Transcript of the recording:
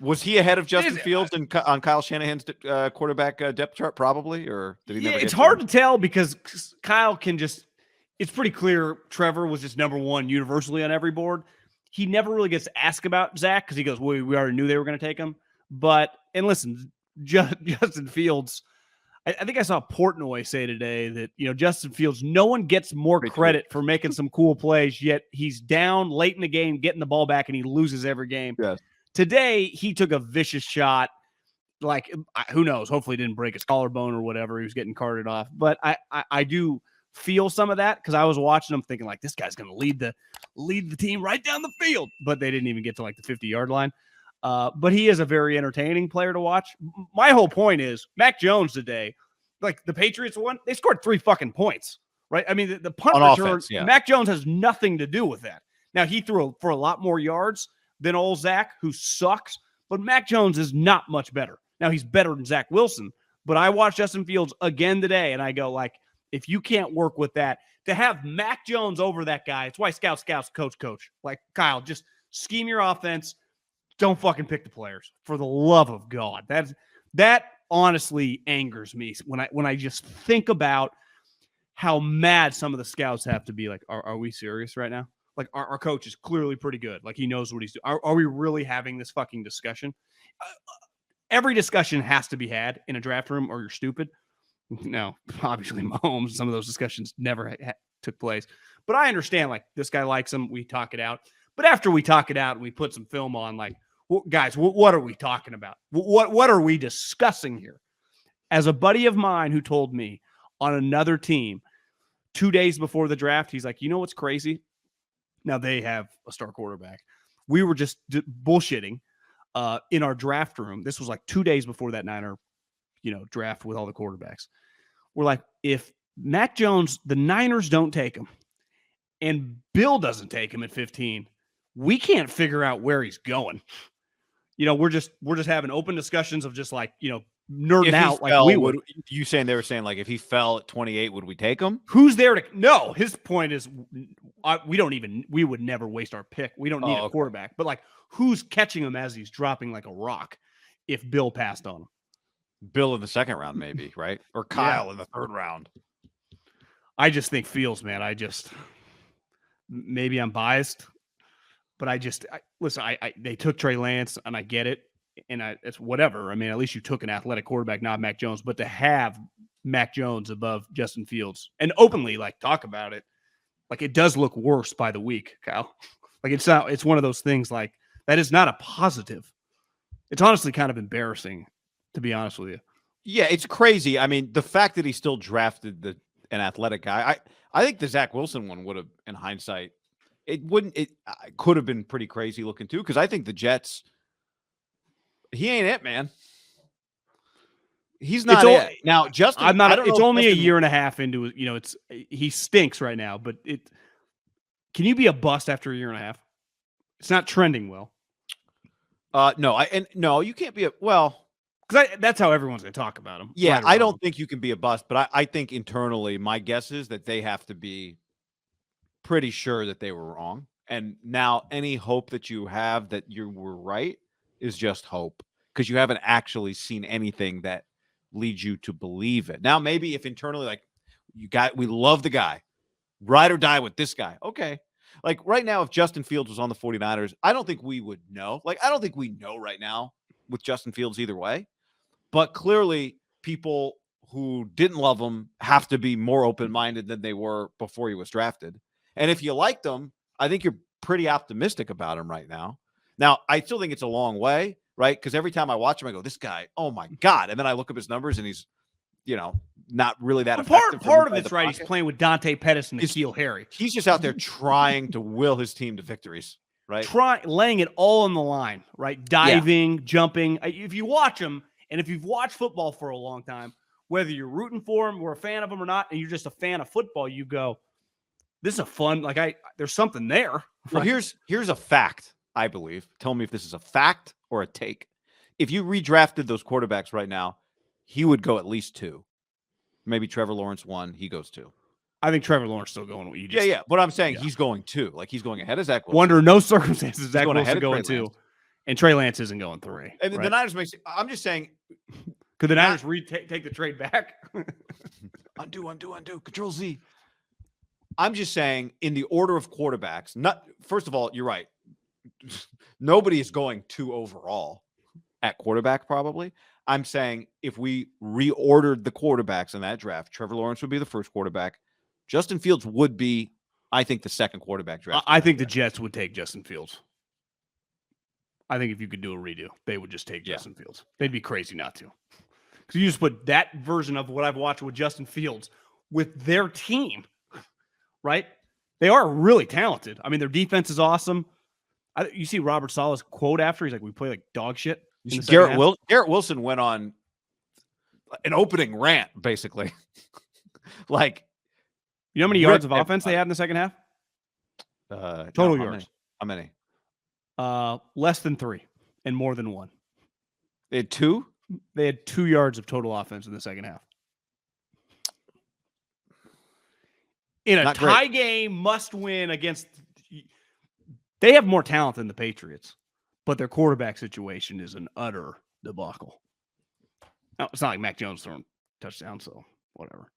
Was he ahead of Justin Fields on Kyle Shanahan's quarterback depth chart? Probably, or did he never? It's hard to tell because Kyle can just. It's pretty clear Trevor was just number one universally on every board. He never really gets asked about Zach because he goes, "Well, we already knew they were going to take him." And listen, Justin Fields. I think I saw Portnoy say today that, Justin Fields, no one gets more credit for making some cool plays, yet he's down late in the game, getting the ball back, and he loses every game. Yes. Today, he took a vicious shot. Like, who knows? Hopefully he didn't break his collarbone or whatever. He was getting carted off. But I do feel some of that because I was watching him thinking, like, this guy's going to lead the team right down the field. But they didn't even get to, like, the 50-yard line. But he is a very entertaining player to watch. My whole point is Mac Jones today, like the Patriots won, they scored 3 fucking points, right? I mean, the punt return, offense, yeah. Mac Jones has nothing to do with that. Now, he threw for a lot more yards than old Zach, who sucks, but Mac Jones is not much better. Now, he's better than Zach Wilson, but I watched Justin Fields again today, and I go, like, if you can't work with that, to have Mac Jones over that guy, it's why scouts, coach. Like, Kyle, just scheme your offense. Don't fucking pick the players, for the love of God. That honestly angers me when I just think about how mad some of the scouts have to be. Like, are we serious right now? Like, our coach is clearly pretty good. Like, he knows what he's doing. Are we really having this fucking discussion? Every discussion has to be had in a draft room, or you're stupid. No, obviously Mahomes, some of those discussions never took place. But I understand, like, this guy likes him. We talk it out. But after we talk it out and we put some film on, like, well, guys, what are we talking about? What are we discussing here? As a buddy of mine who told me on another team 2 days before the draft, he's like, you know what's crazy? Now they have a star quarterback. We were just bullshitting in our draft room. This was like 2 days before that Niner, draft with all the quarterbacks. We're like, if Mac Jones, the Niners don't take him, and Bill doesn't take him at 15, we can't figure out where he's going. We're just having open discussions of just like, nerding out like we would. You saying they were saying like if he fell at 28, would we take him? Who's there to? No, his point is we would never waste our pick. We don't need a quarterback, but like who's catching him as he's dropping like a rock if Bill passed on him? Bill in the second round, maybe, right? Or Kyle in the third round. I just think Fields, man. Maybe I'm biased. But listen, they took Trey Lance, and I get it, and it's whatever. I mean, at least you took an athletic quarterback, not Mac Jones. But to have Mac Jones above Justin Fields and openly like talk about it, like it does look worse by the week, Kyle. Like it's one of those things like that is not a positive. It's honestly kind of embarrassing, to be honest with you. Yeah, it's crazy. I mean, the fact that he still drafted an athletic guy, I think the Zach Wilson one would have, in hindsight. It could have been pretty crazy looking too, because I think the Jets, he ain't it, man. He's not it. Now, Justin, I'm not. It's only a year and a half into it. He stinks right now, but can you be a bust after a year and a half? It's not trending well. No, you can't be because that's how everyone's going to talk about him. Yeah, I don't think you can be a bust, but I think internally, my guess is that they have to be pretty sure that they were wrong. And now any hope that you have that you were right is just hope, because you haven't actually seen anything that leads you to believe it. Now, maybe if internally, like, we love the guy, ride or die with this guy. Okay. Like right now, if Justin Fields was on the 49ers, I don't think we would know. Like, I don't think we know right now with Justin Fields either way, but clearly people who didn't love him have to be more open-minded than they were before he was drafted. And if you liked him, I think you're pretty optimistic about him right now. Now, I still think it's a long way, right? Because every time I watch him, I go, this guy, oh my God. And then I look up his numbers and he's, not really that effective. Part of it's right. He's playing with Dante Pettis and N'Keal Harry. He's just out there trying to will his team to victories, right? Laying it all on the line, right? Diving, jumping. If you watch him, and if you've watched football for a long time, whether you're rooting for him or a fan of him or not, and you're just a fan of football, you go, this is a fun, there's something there. Well, here's a fact, I believe. Tell me if this is a fact or a take. If you redrafted those quarterbacks right now, he would go at least 2. Maybe Trevor Lawrence 1, he goes 2. I think Trevor Lawrence still going. Yeah. But I'm saying he's going 2. Like, he's going ahead of Zach Wilson. Under no circumstances Zach Wilson going 2. And Trey Lance isn't going 3. And right? the Niners I'm just saying, Could the Niners take the trade back? undo, Control Z. I'm just saying, in the order of quarterbacks, first of all, you're right. Nobody is going 2 overall at quarterback, probably. I'm saying if we reordered the quarterbacks in that draft, Trevor Lawrence would be the first quarterback. Justin Fields would be, I think, the second quarterback draft. I think the Jets would take Justin Fields. I think if you could do a redo, they would just take Justin Fields. They'd be crazy not to. Because you just put that version of what I've watched with Justin Fields with their team, right? They are really talented. I mean, their defense is awesome. You see Robert Saleh's quote after. He's like, we play like dog shit. Garrett Wilson went on an opening rant, basically. Like, you know how many yards of offense they had in the second half? Total yards. How many? Less than 3 and more than 1. They had 2? They had 2 yards of total offense in the second half. In a tie game, must win against. They have more talent than the Patriots, but their quarterback situation is an utter debacle. Now, it's not like Mac Jones throwing touchdowns, so whatever.